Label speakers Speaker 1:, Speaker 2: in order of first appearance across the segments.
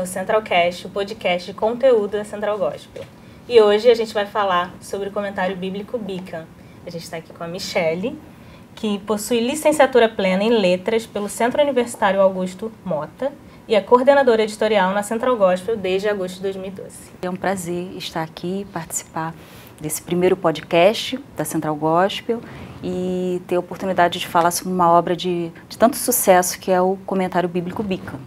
Speaker 1: é o Centralcast, o podcast de conteúdo da Central Gospel. E hoje a gente vai falar sobre o comentário bíblico Beacon. A gente está aqui com a Michele, que possui licenciatura plena em letras pelo Centro Universitário Augusto Mota e é coordenadora editorial na Central Gospel desde agosto de 2012.
Speaker 2: É um prazer estar aqui, participar desse primeiro podcast da Central Gospel e ter a oportunidade de falar sobre uma obra de tanto sucesso que é o comentário bíblico Beacon.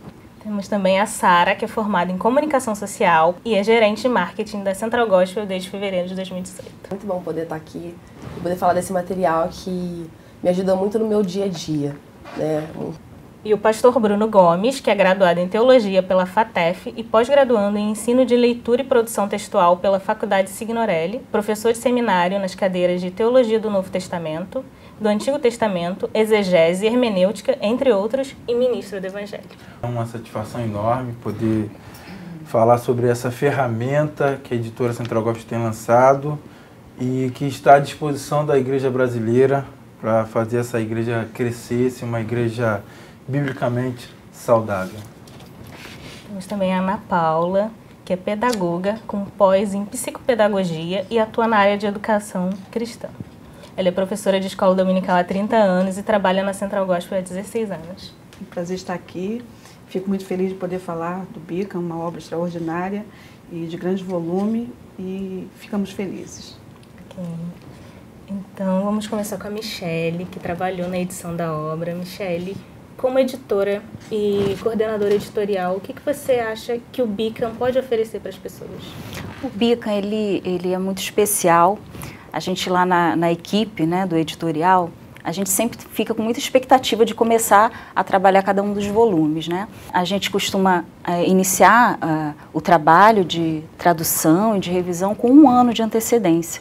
Speaker 1: Temos também a Sara, que é formada em comunicação social e é gerente de marketing da Central Gospel desde fevereiro de 2018.
Speaker 3: Muito bom poder estar aqui e poder falar desse material que me ajuda muito no meu dia a dia, né?
Speaker 1: E o pastor Bruno Gomes, que é graduado em teologia pela FATEF e pós-graduando em ensino de leitura e produção textual pela Faculdade Signorelli, professor de seminário nas cadeiras de teologia do Novo Testamento, do Antigo Testamento, exegese, hermenêutica, entre outros, e ministro do Evangelho.
Speaker 4: É uma satisfação enorme poder falar sobre essa ferramenta que a editora Central Gospel tem lançado e que está à disposição da igreja brasileira para fazer essa igreja crescer, ser uma igreja biblicamente saudável.
Speaker 1: Temos também a Ana Paula, que é pedagoga com pós em psicopedagogia e atua na área de educação cristã. Ela é professora de escola dominical há 30 anos e trabalha na Central Gospel há 16 anos.
Speaker 5: É um prazer estar aqui. Fico muito feliz de poder falar do Beacon, uma obra extraordinária e de grande volume, e ficamos felizes.
Speaker 1: Okay. Então, vamos começar com a Michele, que trabalhou na edição da obra. Michele, como editora e coordenadora editorial, o que você acha que o Beacon pode oferecer para as pessoas?
Speaker 2: O Beacon, ele é muito especial. A gente lá na equipe, né, do editorial, a gente sempre fica com muita expectativa de começar a trabalhar cada um dos volumes, né? A gente costuma iniciar o trabalho de tradução e de revisão com 1 ano de antecedência,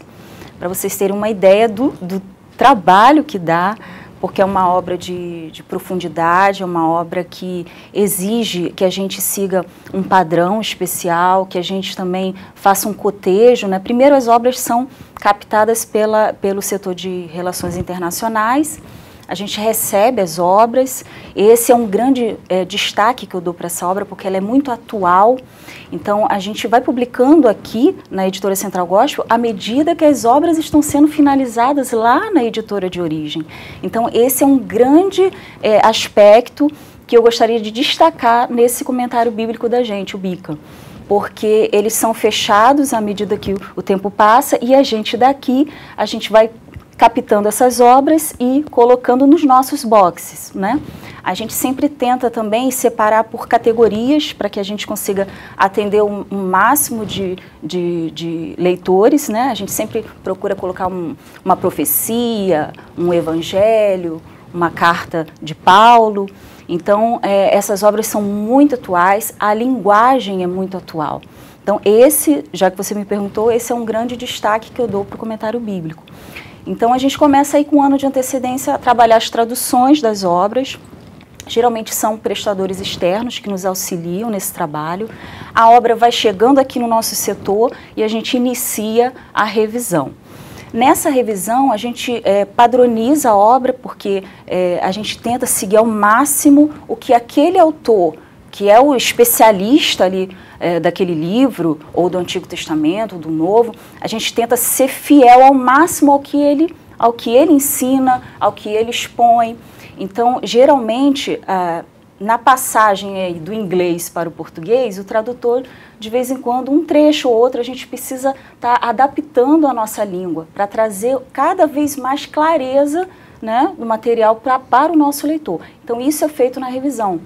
Speaker 2: para vocês terem uma ideia do trabalho que dá, porque é uma obra de profundidade, é uma obra que exige que a gente siga um padrão especial, que a gente também faça um cotejo, né? Primeiro, as obras são captadas pelo setor de relações internacionais, a gente recebe as obras, esse é um grande destaque que eu dou para essa obra, porque ela é muito atual. Então, a gente vai publicando aqui na editora Central Gospel à medida que as obras estão sendo finalizadas lá na editora de origem. Então, esse é um grande aspecto que eu gostaria de destacar nesse comentário bíblico da gente, o Beacon, porque eles são fechados à medida que o tempo passa e a gente daqui, a gente vai captando essas obras e colocando nos nossos boxes, né? A gente sempre tenta também separar por categorias para que a gente consiga atender um máximo de leitores, né? A gente sempre procura colocar uma profecia, um evangelho, uma carta de Paulo. Então, essas obras são muito atuais, a linguagem é muito atual. Então, já que você me perguntou, esse é um grande destaque que eu dou para o comentário bíblico. Então, a gente começa aí com 1 ano de antecedência a trabalhar as traduções das obras. Geralmente são prestadores externos que nos auxiliam nesse trabalho. A obra vai chegando aqui no nosso setor e a gente inicia a revisão. Nessa revisão, a gente padroniza a obra, porque a gente tenta seguir ao máximo o que aquele autor, que é o especialista ali daquele livro, ou do Antigo Testamento, ou do Novo, a gente tenta ser fiel ao máximo ao que ele ensina, ao que ele expõe. Então, geralmente, na passagem do inglês para o português, o tradutor, de vez em quando, um trecho ou outro, a gente precisa estar adaptando a nossa língua para trazer cada vez mais clareza, né, do material para o nosso leitor. Então, isso é feito na revisão.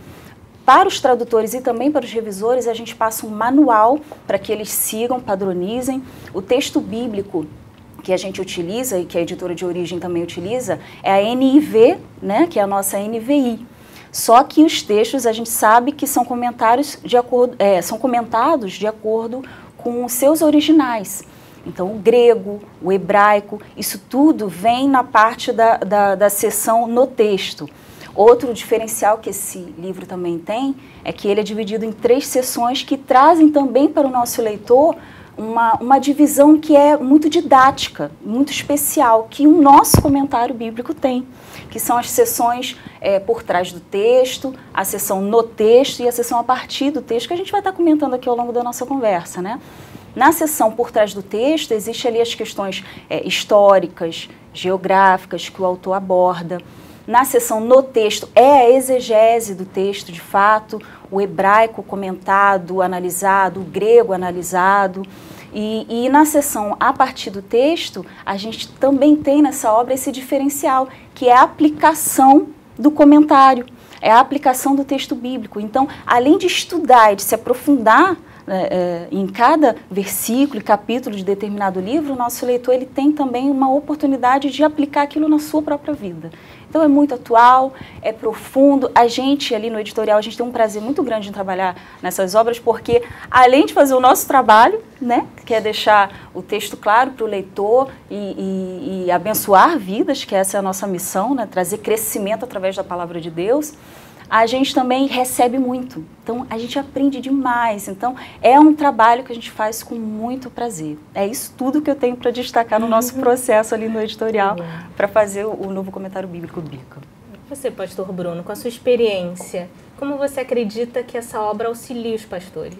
Speaker 2: Para os tradutores e também para os revisores, a gente passa um manual para que eles sigam, padronizem. O texto bíblico que a gente utiliza e que a editora de origem também utiliza é a NIV, né, que é a nossa NVI. Só que os textos a gente sabe que são comentados de acordo com os seus originais. Então, o grego, o hebraico, isso tudo vem na parte da seção no texto. Outro diferencial que esse livro também tem é que ele é dividido em 3 seções que trazem também para o nosso leitor uma divisão que é muito didática, muito especial, que o nosso comentário bíblico tem, que são as sessões por trás do texto, a sessão no texto e a sessão a partir do texto, que a gente vai estar comentando aqui ao longo da nossa conversa, né? Na sessão por trás do texto, existe ali as questões históricas, geográficas, que o autor aborda. Na sessão no texto, é a exegese do texto, de fato, o hebraico comentado, analisado, o grego analisado. E na sessão a partir do texto, a gente também tem nessa obra esse diferencial, que é a aplicação do comentário, é a aplicação do texto bíblico. Então, além de estudar e de se aprofundar em cada versículo e capítulo de determinado livro, o nosso leitor ele tem também uma oportunidade de aplicar aquilo na sua própria vida. Então é muito atual, é profundo. A gente ali no editorial, a gente tem um prazer muito grande em trabalhar nessas obras, porque além de fazer o nosso trabalho, né, que é deixar o texto claro para o leitor e abençoar vidas, que essa é a nossa missão, né, trazer crescimento através da palavra de Deus, a gente também recebe muito. Então, a gente aprende demais. Então, é um trabalho que a gente faz com muito prazer. É isso tudo que eu tenho para destacar no nosso processo ali no editorial, para fazer o novo comentário bíblico Bica.
Speaker 1: Você, pastor Bruno, com a sua experiência, como você acredita que essa obra auxilia os pastores?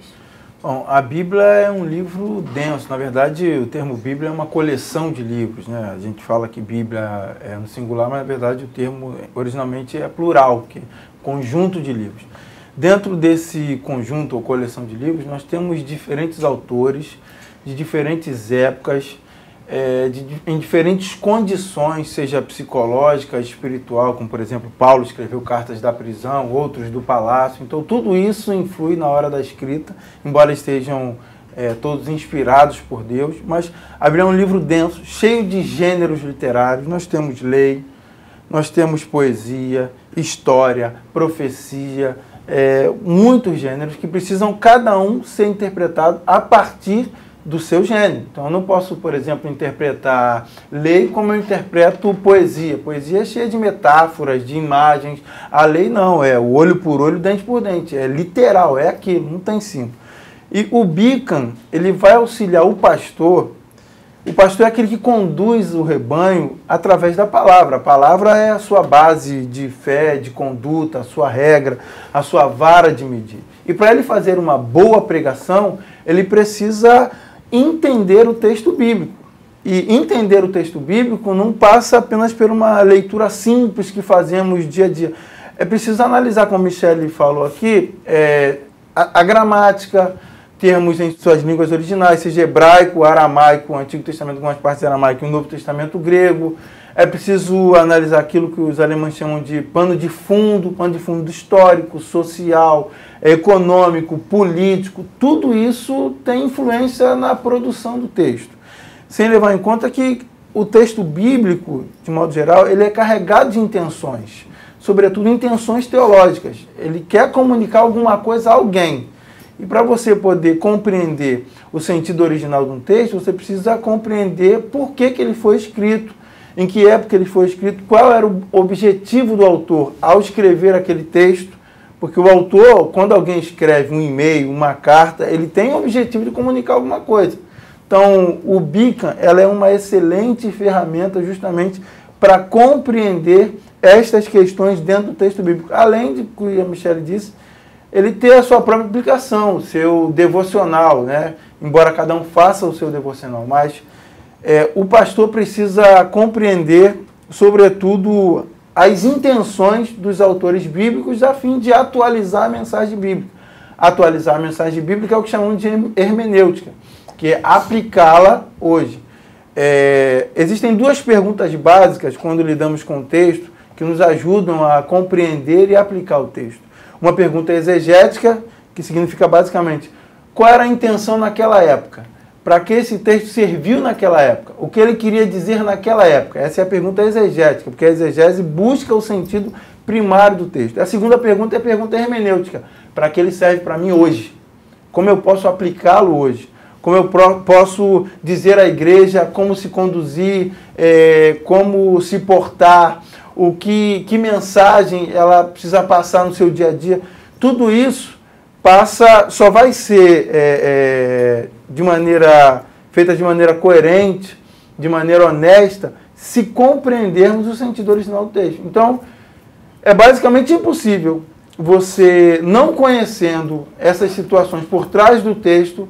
Speaker 4: Bom, a Bíblia é um livro denso. Na verdade, o termo Bíblia é uma coleção de livros, né? A gente fala que Bíblia é no singular, mas na verdade o termo originalmente é plural, que é conjunto de livros. Dentro desse conjunto ou coleção de livros, nós temos diferentes autores de diferentes épocas, em diferentes condições, seja psicológica, espiritual, como por exemplo Paulo escreveu cartas da prisão, outros do palácio. Então tudo isso influi na hora da escrita, embora estejam todos inspirados por Deus, mas a Bíblia é um livro denso, cheio de gêneros literários. Nós temos lei, nós temos poesia, história, profecia, muitos gêneros que precisam cada um ser interpretado a partir do seu gênero. Então eu não posso, por exemplo, interpretar lei como eu interpreto poesia. Poesia é cheia de metáforas, de imagens. A lei não, é o olho por olho, dente por dente. É literal, é aquilo, não tem cima. E o Bican, ele vai auxiliar o pastor. O pastor é aquele que conduz o rebanho através da palavra. A palavra é a sua base de fé, de conduta, a sua regra, a sua vara de medir. E para ele fazer uma boa pregação, ele precisa entender o texto bíblico. E entender o texto bíblico não passa apenas por uma leitura simples que fazemos dia a dia. É preciso analisar, como a Michele falou aqui, a gramática, termos em suas línguas originais, seja hebraico, aramaico, o Antigo Testamento com as partes aramaico e o Novo Testamento grego. É preciso analisar aquilo que os alemães chamam de pano de fundo histórico, social, econômico, político. Tudo isso tem influência na produção do texto. Sem levar em conta que o texto bíblico, de modo geral, ele é carregado de intenções, sobretudo intenções teológicas. Ele quer comunicar alguma coisa a alguém. E para você poder compreender o sentido original de um texto, você precisa compreender por que ele foi escrito, em que época ele foi escrito, qual era o objetivo do autor ao escrever aquele texto. Porque o autor, quando alguém escreve um e-mail, uma carta, ele tem o objetivo de comunicar alguma coisa. Então, o Bican, ela é uma excelente ferramenta justamente para compreender estas questões dentro do texto bíblico. Além de, como a Michele disse, ele ter a sua própria aplicação, o seu devocional, né? Embora cada um faça o seu devocional, mas o pastor precisa compreender, sobretudo, as intenções dos autores bíblicos a fim de atualizar a mensagem bíblica. Atualizar a mensagem bíblica é o que chamamos de hermenêutica, que é aplicá-la hoje. Existem duas perguntas básicas quando lidamos com o texto que nos ajudam a compreender e aplicar o texto. Uma pergunta exegética, que significa basicamente qual era a intenção naquela época, para que esse texto serviu naquela época, o que ele queria dizer naquela época. Essa é a pergunta exegética, porque a exegese busca o sentido primário do texto. A segunda pergunta é a pergunta hermenêutica, para que ele serve para mim hoje, como eu posso aplicá-lo hoje, como eu posso dizer à igreja como se conduzir, como se portar, que mensagem ela precisa passar no seu dia a dia. Tudo isso só vai ser feita de maneira coerente, de maneira honesta, se compreendermos o sentido original do texto. Então, é basicamente impossível você, não conhecendo essas situações por trás do texto,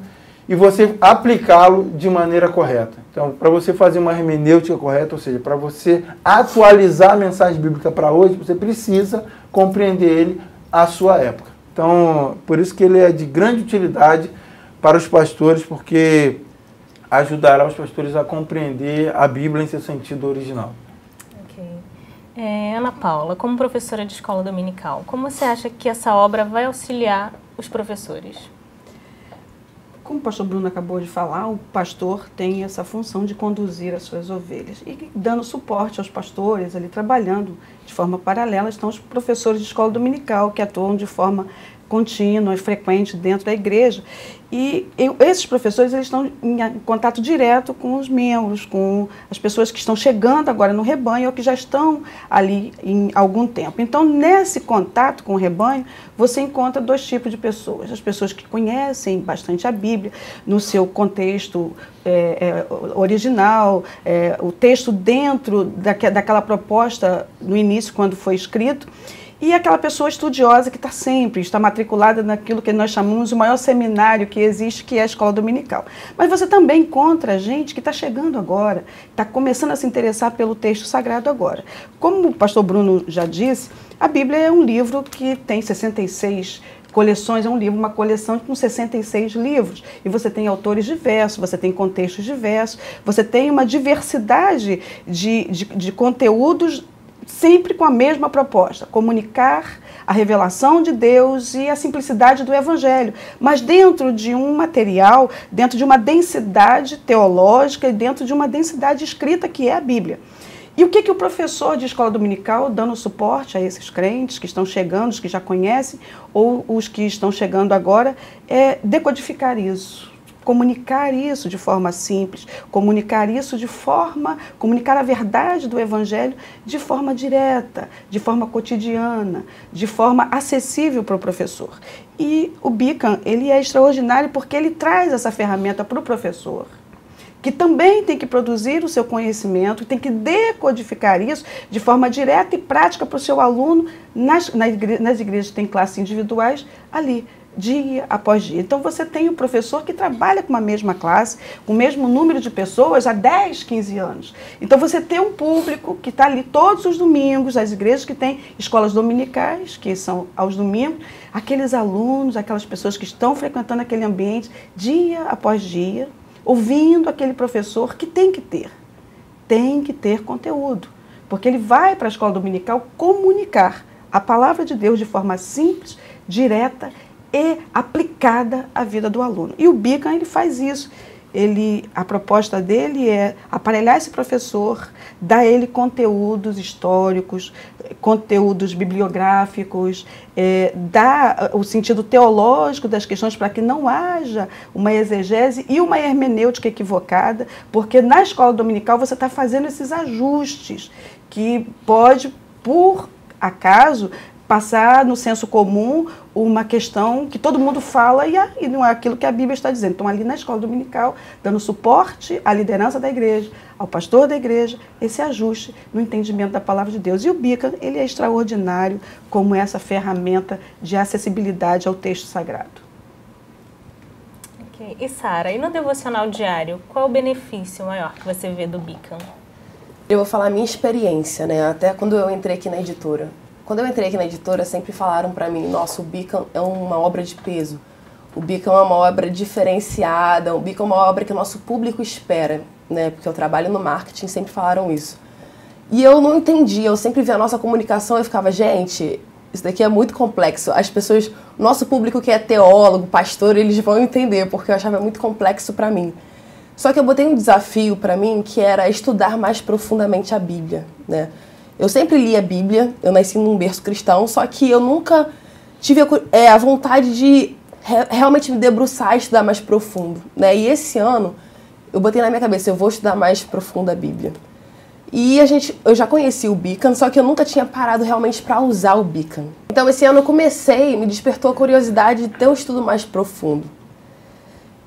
Speaker 4: e você aplicá-lo de maneira correta. Então, para você fazer uma hermenêutica correta, ou seja, para você atualizar a mensagem bíblica para hoje, você precisa compreender ele à sua época. Então, por isso que ele é de grande utilidade para os pastores, porque ajudará os pastores a compreender a Bíblia em seu sentido original.
Speaker 1: Ok. Ana Paula, como professora de escola dominical, como você acha que essa obra vai auxiliar os professores?
Speaker 5: Como o pastor Bruno acabou de falar, o pastor tem essa função de conduzir as suas ovelhas. E dando suporte aos pastores, ali trabalhando de forma paralela, estão os professores de escola dominical, que atuam de forma contínua e frequente dentro da igreja. E esses professores, eles estão em contato direto com os membros, com as pessoas que estão chegando agora no rebanho ou que já estão ali em algum tempo. Então, nesse contato com o rebanho, você encontra dois tipos de pessoas. As pessoas que conhecem bastante a Bíblia, no seu contexto original, o texto dentro daquela proposta no início, quando foi escrito, e aquela pessoa estudiosa que está matriculada naquilo que nós chamamos o maior seminário que existe, que é a escola dominical. Mas você também encontra gente que está chegando agora, está começando a se interessar pelo texto sagrado agora. Como o pastor Bruno já disse, a Bíblia é um livro que tem 66 coleções, é um livro, uma coleção com 66 livros. E você tem autores diversos, você tem contextos diversos, você tem uma diversidade de conteúdos, sempre com a mesma proposta, comunicar a revelação de Deus e a simplicidade do Evangelho, mas dentro de um material, dentro de uma densidade teológica e dentro de uma densidade escrita que é a Bíblia. E o que o professor de escola dominical, dando suporte a esses crentes que estão chegando, os que já conhecem, ou os que estão chegando agora, é decodificar isso. Comunicar isso de forma simples, comunicar a verdade do Evangelho de forma direta, de forma cotidiana, de forma acessível para o professor. E o Beacon, ele é extraordinário porque ele traz essa ferramenta para o professor, que também tem que produzir o seu conhecimento, tem que decodificar isso de forma direta e prática para o seu aluno nas igrejas que tem classes individuais ali, dia após dia. Então, você tem um professor que trabalha com a mesma classe, com o mesmo número de pessoas há 10, 15 anos. Então, você tem um público que está ali todos os domingos, as igrejas que têm escolas dominicais, que são aos domingos, aqueles alunos, aquelas pessoas que estão frequentando aquele ambiente dia após dia, ouvindo aquele professor que tem que ter conteúdo, porque ele vai para a escola dominical comunicar a palavra de Deus de forma simples, direta e aplicada à vida do aluno. E o Beacon, ele faz isso. A proposta dele é aparelhar esse professor, dar a ele conteúdos históricos, conteúdos bibliográficos, dar o sentido teológico das questões para que não haja uma exegese e uma hermenêutica equivocada, porque na escola dominical você está fazendo esses ajustes que pode, por acaso, passar no senso comum uma questão que todo mundo fala e não é aquilo que a Bíblia está dizendo. Então, ali na escola dominical, dando suporte à liderança da igreja, ao pastor da igreja, esse ajuste no entendimento da palavra de Deus. E o Beacon, ele é extraordinário como essa ferramenta de acessibilidade ao texto sagrado.
Speaker 1: Ok. E Sara, e no devocional diário, qual o benefício maior que você vê do Beacon?
Speaker 3: Eu vou falar a minha experiência, né? Até quando eu entrei aqui na editora. Quando eu entrei aqui na editora, sempre falaram para mim, nossa, o Beacon é uma obra de peso, o Beacon é uma obra diferenciada, o Beacon é uma obra que o nosso público espera, né? Porque eu trabalho no marketing, sempre falaram isso. E eu não entendia, eu sempre via a nossa comunicação e ficava, gente, isso daqui é muito complexo. As pessoas, nosso público que é teólogo, pastor, eles vão entender, porque eu achava muito complexo para mim. Só que eu botei um desafio para mim, que era estudar mais profundamente a Bíblia, né? Eu sempre li a Bíblia, eu nasci num berço cristão, só que eu nunca tive a vontade de realmente me debruçar e estudar mais profundo, né? E esse ano, eu botei na minha cabeça, eu vou estudar mais profundo a Bíblia. E eu já conheci o Beacon, só que eu nunca tinha parado realmente para usar o Beacon. Então esse ano eu comecei, me despertou a curiosidade de ter um estudo mais profundo.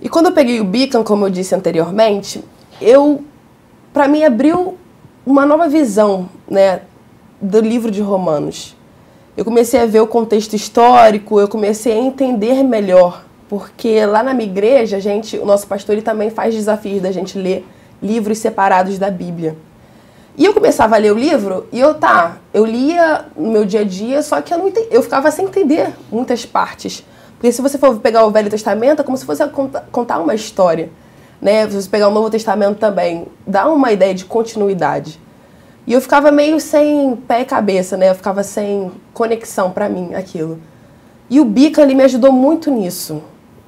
Speaker 3: E quando eu peguei o Beacon, como eu disse anteriormente, para mim abriu uma nova visão, né, do livro de Romanos. Eu comecei a ver o contexto histórico, eu comecei a entender melhor, porque lá na minha igreja, o nosso pastor ele também faz desafios da gente ler livros separados da Bíblia. E eu começava a ler o livro e eu lia no meu dia a dia, só que eu ficava sem entender muitas partes. Porque se você for pegar o Velho Testamento, é como se fosse contar uma história, né? Se você pegar o Novo Testamento também, dá uma ideia de continuidade. E eu ficava meio sem pé e cabeça, né? Eu ficava sem conexão para mim, aquilo. E o Beacon, ele me ajudou muito nisso,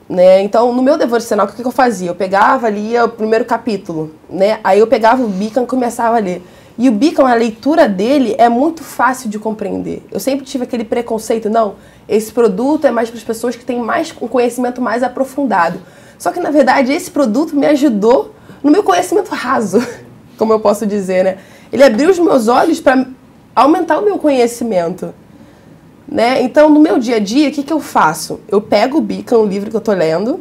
Speaker 3: né? Então, no meu devocional, o que eu fazia? Eu pegava, lia o primeiro capítulo, né? Aí eu pegava o Beacon e começava a ler. E o Beacon, a leitura dele é muito fácil de compreender. Eu sempre tive aquele preconceito, não, esse produto é mais para as pessoas que têm um conhecimento mais aprofundado. Só que, na verdade, esse produto me ajudou no meu conhecimento raso, como eu posso dizer, né? Ele abriu os meus olhos para aumentar o meu conhecimento, né? Então, no meu dia a dia, o que eu faço? Eu pego o Beacon, o livro que eu estou lendo,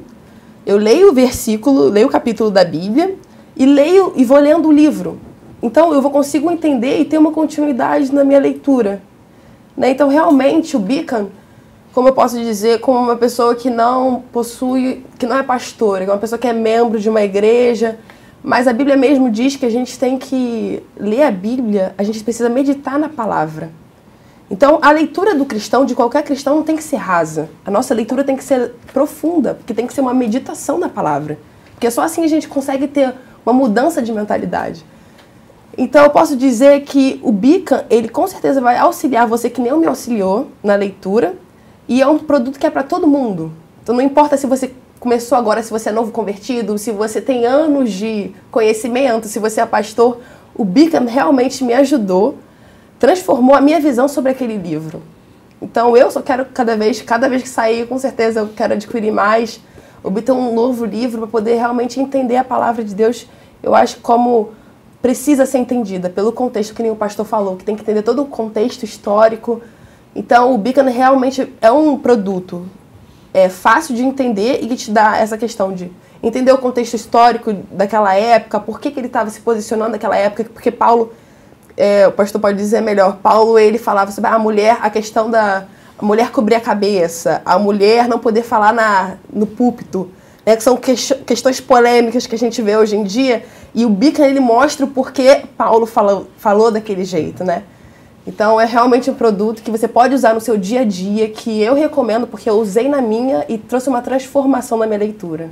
Speaker 3: eu leio o versículo, leio o capítulo da Bíblia e vou lendo o livro. Então, eu consigo entender e ter uma continuidade na minha leitura, né? Então, realmente, o Beacon, como eu posso dizer, como uma pessoa que não é pastora, que é uma pessoa que é membro de uma igreja, mas a Bíblia mesmo diz que a gente tem que ler a Bíblia, a gente precisa meditar na palavra. Então, a leitura do cristão, de qualquer cristão, não tem que ser rasa. A nossa leitura tem que ser profunda, porque tem que ser uma meditação na palavra. Porque só assim a gente consegue ter uma mudança de mentalidade. Então, eu posso dizer que o Beacon, ele com certeza vai auxiliar você, que nem me auxiliou na leitura, e é um produto que é para todo mundo. Então, não importa se você começou agora, se você é novo convertido, se você tem anos de conhecimento, se você é pastor, o Beacon realmente me ajudou, transformou a minha visão sobre aquele livro. Então, eu só quero cada vez que sair, com certeza eu quero adquirir mais, obter um novo livro para poder realmente entender a palavra de Deus. Eu acho como precisa ser entendida pelo contexto, que nem o pastor falou, que tem que entender todo o contexto histórico. Então, o Beacon realmente é um produto fácil de entender e que te dá essa questão de entender o contexto histórico daquela época, por que ele estava se posicionando naquela época, porque Paulo, o pastor pode dizer melhor, Paulo ele falava sobre a questão da mulher cobrir a cabeça, a mulher não poder falar no púlpito, né, que são questões polêmicas que a gente vê hoje em dia, e o Beacon ele mostra o porquê Paulo falou daquele jeito, né? Então é realmente um produto que você pode usar no seu dia a dia, que eu recomendo porque eu usei na minha e trouxe uma transformação na minha leitura.